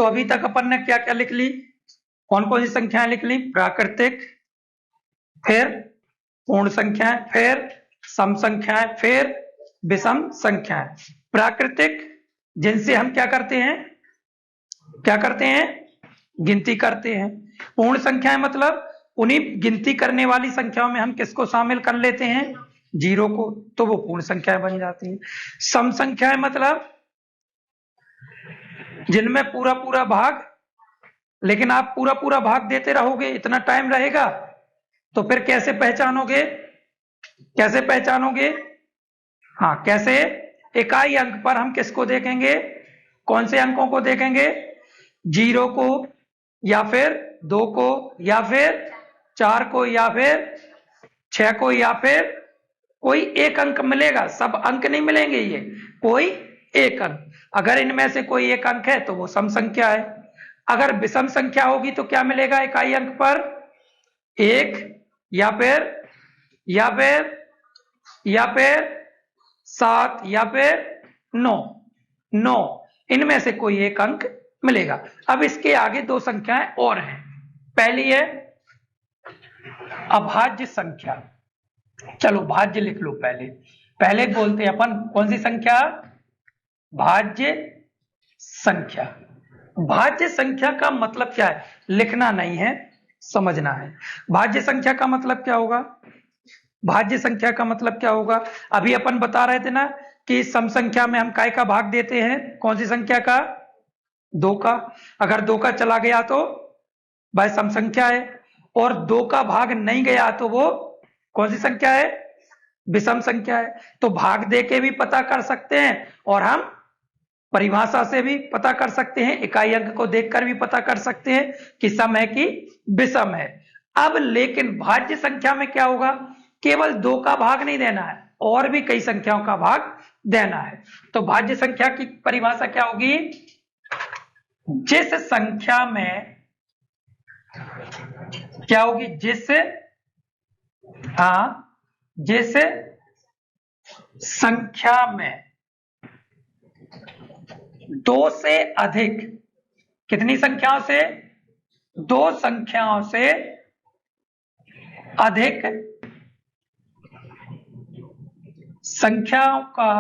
अभी तक अपन ने क्या क्या लिख ली, कौन कौन सी संख्याएं लिख ली? प्राकृतिक, फिर पूर्ण संख्याएं, फिर सम संख्याएं, फिर विषम संख्याएं। प्राकृतिक जिनसे हम क्या करते हैं गिनती करते हैं। पूर्ण संख्याएं मतलब उन्हीं गिनती करने वाली संख्याओं में हम किसको शामिल कर लेते हैं? जीरो को, तो वो पूर्ण संख्याएं बन जाती हैं। सम संख्याएं मतलब जिनमें पूरा पूरा भाग, लेकिन आप पूरा पूरा भाग देते रहोगे, इतना टाइम रहेगा, तो फिर कैसे पहचानोगे? हाँ, कैसे? इकाई अंक पर हम किसको देखेंगे? कौन से अंकों को देखेंगे? जीरो को, या फिर 2 को, या फिर 4 को, या फिर 6 को, या फिर कोई एक अंक मिलेगा। सब अंक नहीं मिलेंगे, ये कोई एक अंक। अगर इनमें से कोई एक अंक है तो वो सम संख्या है। अगर विषम संख्या होगी तो क्या मिलेगा इकाई अंक पर? 1, या फिर 7, या फिर 9। इनमें से कोई एक अंक मिलेगा। अब इसके आगे दो संख्याएं और हैं। पहली है अभाज्य संख्या। चलो भाज्य लिख लो पहले बोलते हैं अपन कौन सी संख्या? भाज्य संख्या। भाज्य संख्या का मतलब क्या है? लिखना नहीं है, समझना है। भाज्य संख्या का मतलब क्या होगा? भाज्य संख्या का मतलब क्या होगा? अभी अपन बता रहे थे ना कि सम संख्या में हम काय का भाग देते हैं? कौन सी संख्या का? 2 का। अगर 2 का चला गया तो भाई सम संख्या है, और 2 का भाग नहीं गया तो वो कौन सी संख्या है? विषम संख्या है। तो भाग दे के भी पता कर सकते हैं, और हम परिभाषा से भी पता कर सकते हैं, इकाई अंक को देखकर भी पता कर सकते हैं कि सम है कि विषम है। अब लेकिन भाज्य संख्या में क्या होगा? केवल 2 का भाग नहीं देना है, और भी कई संख्याओं का भाग देना है। तो भाज्य संख्या की परिभाषा क्या होगी? जिस संख्या में क्या होगी? जिस संख्या में 2 से अधिक, कितनी संख्याओं से? 2 संख्याओं से अधिक संख्याओं का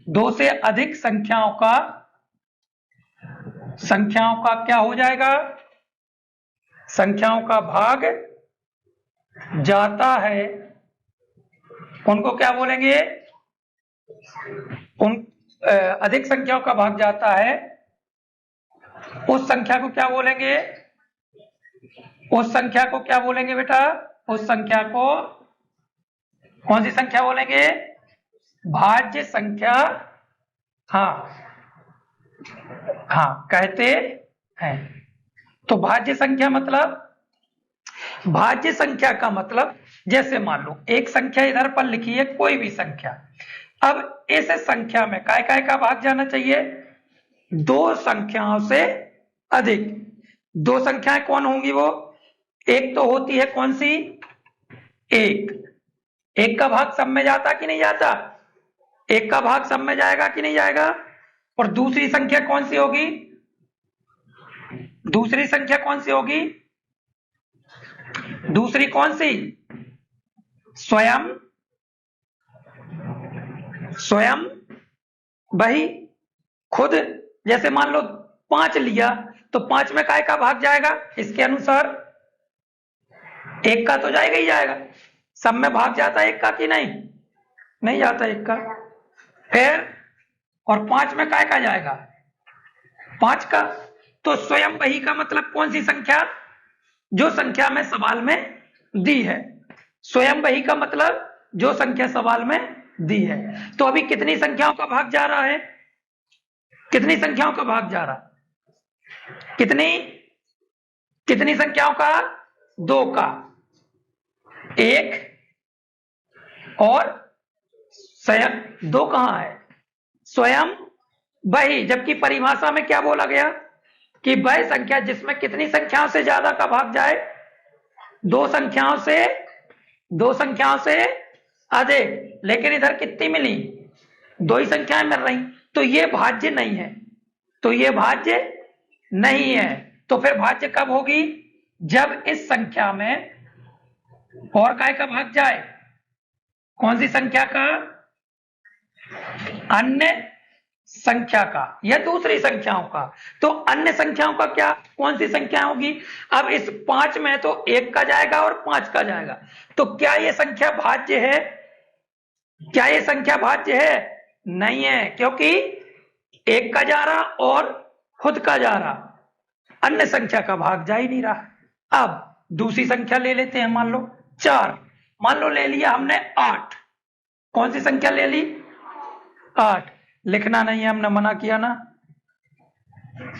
2 से अधिक संख्याओं का क्या हो जाएगा? संख्याओं का भाग जाता है। उनको क्या बोलेंगे? अधिक संख्याओं का भाग जाता है, उस संख्या को क्या बोलेंगे? उस संख्या को क्या बोलेंगे बेटा? उस संख्या को कौन सी संख्या बोलेंगे? भाज्य संख्या। हाँ कहते हैं। तो भाज्य संख्या मतलब, भाज्य संख्या का मतलब जैसे मान लो एक संख्या इधर पर लिखी है, कोई भी संख्या। अब इस संख्या में काय का भाग जाना चाहिए? 2 संख्याओं से अधिक। 2 संख्याएं कौन होंगी? वो एक तो होती है कौन सी? एक का भाग सब में जाता कि नहीं जाता? एक का भाग सब में जाएगा कि नहीं जाएगा? और दूसरी संख्या कौन सी होगी? दूसरी संख्या कौन सी होगी? दूसरी कौन सी? स्वयं वही खुद। जैसे मान लो 5 लिया, तो 5 में काय का भाग जाएगा? इसके अनुसार 1 का तो जाएगा ही जाएगा। सब में भाग जाता है 1 का कि नहीं जाता 1 का। फिर और 5 में काय का जाएगा? 5 का। तो स्वयं वही का मतलब कौन सी संख्या? जो संख्या में सवाल में दी है। स्वयं वही का मतलब जो संख्या सवाल में दी है। तो अभी कितनी संख्याओं का भाग जा रहा है? कितनी संख्याओं का भाग जा रहा? कितनी संख्याओं का? 2 का। 1 और स्वयं। 2 कहां है? स्वयं वही। जबकि परिभाषा में क्या बोला गया कि वह संख्या जिसमें कितनी संख्याओं से ज्यादा का भाग जाए? 2 संख्याओं से अधिक। लेकिन इधर कितनी मिली? 2 ही संख्याएं मिल रही। तो ये भाज्य नहीं है। तो ये भाज्य नहीं है। तो फिर भाज्य कब होगी? जब इस संख्या में और काय का भाग जाए। कौन सी संख्या का? अन्य संख्या का या दूसरी संख्याओं का। तो अन्य संख्याओं का क्या, कौन सी संख्या होगी? अब इस 5 में तो 1 का जाएगा और 5 का जाएगा, तो क्या ये संख्या भाज्य है? क्या ये संख्या भाज्य है? नहीं है, क्योंकि 1 का जा रहा और खुद का जा रहा, अन्य संख्या का भाग जा ही नहीं रहा। अब दूसरी संख्या ले लेते हैं, मान लो 4, मान लो ले लिया हमने 8। कौन सी संख्या ले ली? 8। लिखना नहीं है, हमने मना किया ना।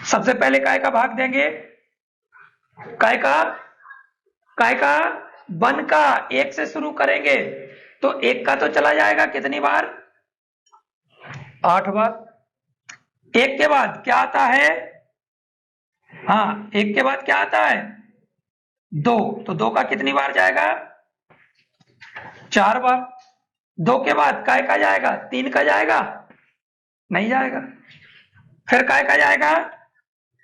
सबसे पहले काय का भाग देंगे? काय का? काय का? 1 का। 1 से शुरू करेंगे तो 1 का तो चला जाएगा कितनी बार? 8 बार। 1 के बाद क्या आता है? हाँ, 1 के बाद क्या आता है? 2। तो 2 का कितनी बार जाएगा? 4 बार। 2 के बाद काय का जाएगा? 3 का जाएगा? नहीं जाएगा। फिर काय का जाएगा?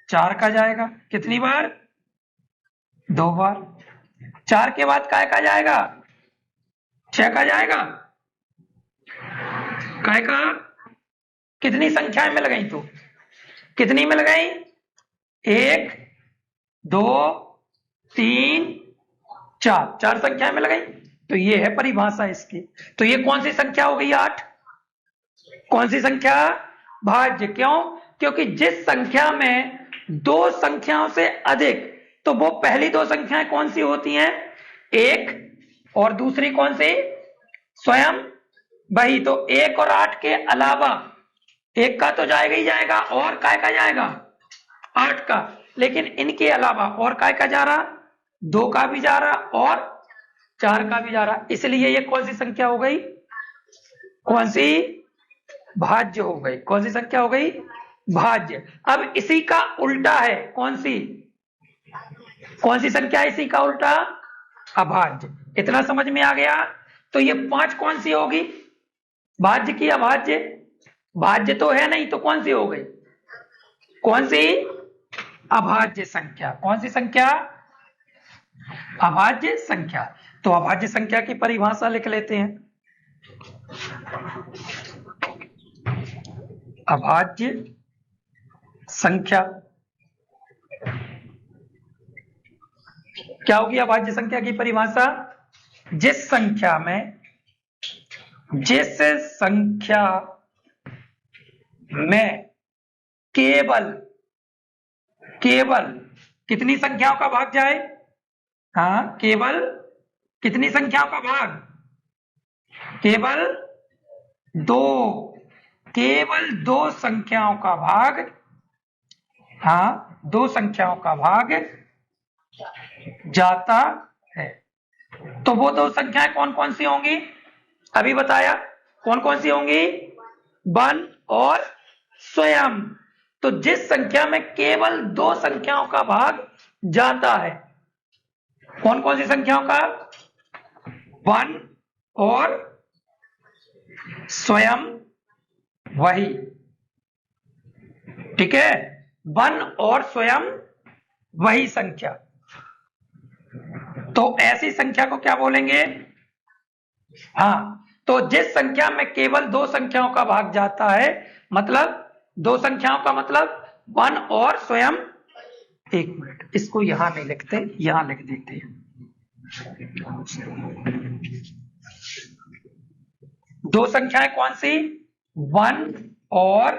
4 का जाएगा। कितनी बार? 2 बार। 4 के बाद काय का जाएगा? 6 का जाएगा। काय का? कितनी संख्याएं मिल गई? तो कितनी मिल गई? 1 2 3 4, 4 संख्याएं मिल गई। तो ये है परिभाषा इसकी। तो ये कौन सी संख्या हो गई? 8। कौन सी संख्या? भाज्य। क्यों? क्योंकि जिस संख्या में 2 संख्याओं से अधिक, तो वो पहली 2 संख्याएं कौन सी होती हैं? 1 और दूसरी कौन सी? स्वयं वही। तो 1 और 8 के अलावा 1 का तो जाएगा ही जाएगा, और काय का जाएगा? 8 का। लेकिन इनके अलावा और काय का जा रहा? 2 का भी जा रहा और 4 का भी जा रहा। इसलिए ये कौन सी संख्या हो गई? कौन सी? भाज्य हो गई। कौन सी संख्या हो गई? भाज्य। अब इसी का उल्टा है, कौन सी? कौन सी संख्या इसी का उल्टा? अभाज्य। इतना समझ में आ गया? तो ये 5 कौन सी होगी? भाज्य की अभाज्य? भाज्य तो है नहीं, तो कौन सी हो गई? कौन सी? अभाज्य संख्या। कौन सी संख्या? अभाज्य संख्या। तो अभाज्य संख्या की परिभाषा लिख लेते हैं। अभाज्य संख्या क्या होगी? अभाज्य संख्या की परिभाषा, जिस संख्या में केवल कितनी संख्याओं का भाग जाए? हाँ, केवल कितनी संख्याओं का भाग? केवल 2। केवल 2 संख्याओं का भाग। हाँ, 2 संख्याओं का भाग जाता है। तो वो 2 संख्याएं कौन कौन सी होंगी? अभी बताया कौन कौन सी होंगी? 1 और स्वयं। तो जिस संख्या में केवल 2 संख्याओं का भाग जाता है, कौन कौन सी संख्याओं का? 1 और स्वयं वही। ठीक है, 1 और स्वयं वही संख्या। तो ऐसी संख्या को क्या बोलेंगे? हाँ, तो जिस संख्या में केवल 2 संख्याओं का भाग जाता है, मतलब 2 संख्याओं का मतलब 1 और स्वयं। 1 मिनट, इसको यहां नहीं लिखते, यहां लिख देते हैं। 2 संख्याएं कौन सी? 1 और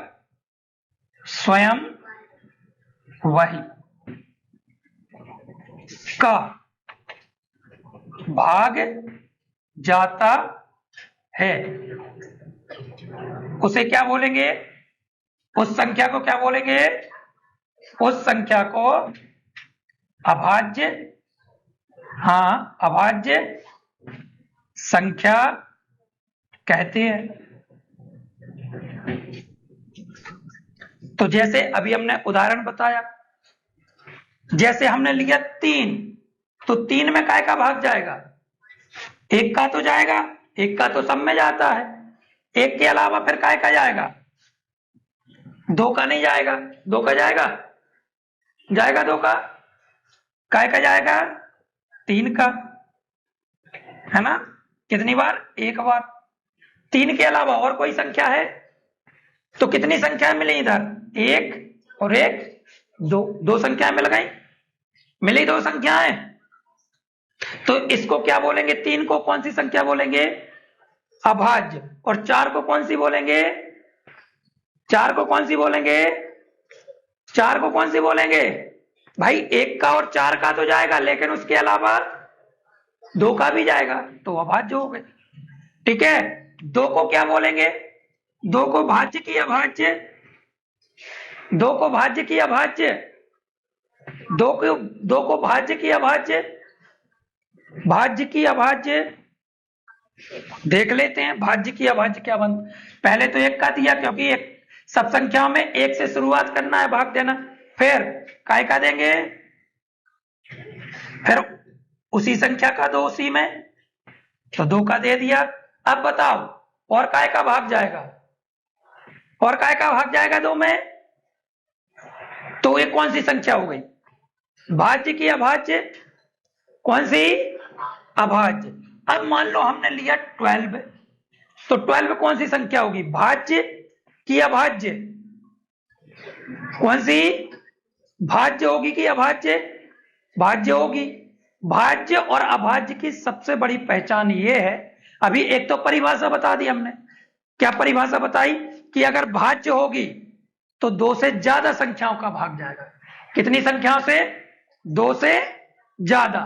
स्वयं वही का भाग जाता है, उसे क्या बोलेंगे? उस संख्या को क्या बोलेंगे? उस संख्या को अभाज्य, हाँ, अभाज्य संख्या कहते हैं। तो जैसे अभी हमने उदाहरण बताया, जैसे हमने लिया 3, तो 3 में काय का भाग जाएगा? 1 का तो जाएगा, 1 का तो सब में जाता है। 1 के अलावा फिर काय का जाएगा? 2 का नहीं जाएगा। 2 का जाएगा? जाएगा 2 का, काय का जाएगा 3 का, है ना। कितनी बार, 1 बार। 3 के अलावा और कोई संख्या है तो कितनी संख्या मिली इधर, 1 और 1 2, 2 संख्याएं मिल गई, मिली 2 संख्याएं। तो इसको क्या बोलेंगे, 3 को कौन सी संख्या बोलेंगे, अभाज्य। और 4 को कौन सी बोलेंगे, 4 को कौन सी बोलेंगे, 4 को कौन सी बोलेंगे भाई, 1 का और 4 का तो जाएगा, लेकिन उसके अलावा 2 का भी जाएगा, तो अभाज्य हो गए। ठीक है, 2 को क्या बोलेंगे, 2 को भाज्य की अभाज्य, 2 को भाज्य की अभाज्य, 2 को भाज्य की अभाज्य, भाज्य की अभाज्य। देख लेते हैं भाज्य की अभाज्य क्या बन। पहले तो 1 का दिया, क्योंकि एक सब संख्याओं में 1 से शुरुआत करना है, भाग देना। फिर काय का देंगे, फिर उसी संख्या का 2 उसी में, तो 2 का दे दिया। अब बताओ और काय का भाग जाएगा, और काय का भाग जाएगा 2 में, तो ये कौन सी संख्या हो गई, भाज्य की अभाज्य, कौन सी, अभाज्य। अब मान लो हमने लिया 12, तो 12 कौन सी संख्या होगी, भाज्य की अभाज्य, कौन सी, भाज्य होगी कि अभाज्य, भाज्य होगी। भाज्य और अभाज्य की सबसे बड़ी पहचान यह है, अभी एक तो परिभाषा बता दी हमने, क्या परिभाषा बताई, कि अगर भाज्य होगी तो 2 से ज्यादा संख्याओं का भाग जाएगा। कितनी संख्याओं से, 2 से ज्यादा,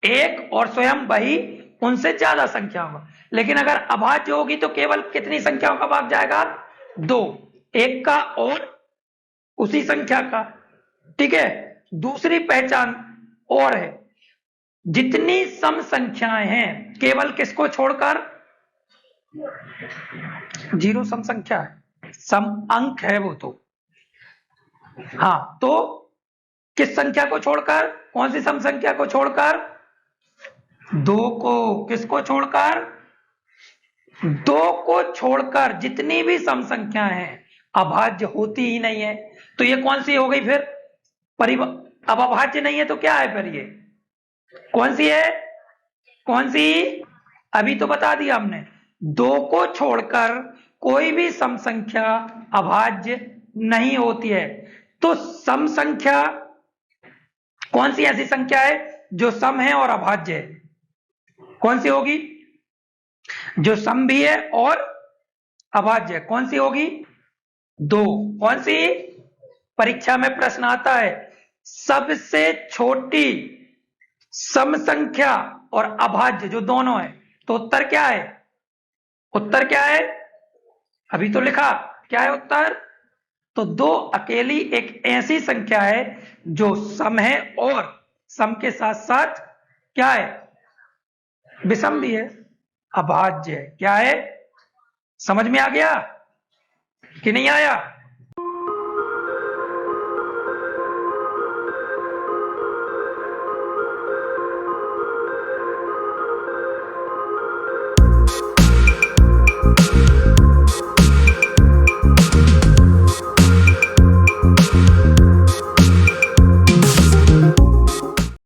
1 और स्वयं वही उनसे ज्यादा संख्या होगा। लेकिन अगर अभाज्य होगी तो केवल कितनी संख्याओं का भाग जाएगा, 2, 1 का और उसी संख्या का। ठीक है, दूसरी पहचान और है, जितनी सम संख्याएं हैं, केवल किसको छोड़कर, 0 सम संख्या है, सम अंक है वो तो, हाँ, तो किस संख्या को छोड़कर, कौन सी सम संख्या को छोड़कर, 2 को, किसको छोड़कर, 2 को छोड़कर जितनी भी सम संख्याएं हैं अभाज्य होती ही नहीं है। तो ये कौन सी हो गई फिर, अब अभाज्य नहीं है तो क्या है फिर, ये कौन सी है, कौन सी, अभी तो बता दिया हमने, 2 को छोड़कर कोई भी सम संख्या अभाज्य नहीं होती है। तो सम संख्या कौन सी ऐसी संख्या है जो सम है और अभाज्य है, कौन सी होगी, जो सम भी है और अभाज्य है, कौन सी होगी, 2, कौन सी, परीक्षा में प्रश्न आता है, सबसे छोटी सम संख्या और अभाज्य जो दोनों है, तो उत्तर क्या है, उत्तर क्या है, अभी तो लिखा, क्या है उत्तर, तो 2 अकेली एक ऐसी संख्या है जो सम है और सम के साथ साथ क्या है, विषम भी है, अभाज्य है। क्या है, समझ में आ गया कि नहीं आया।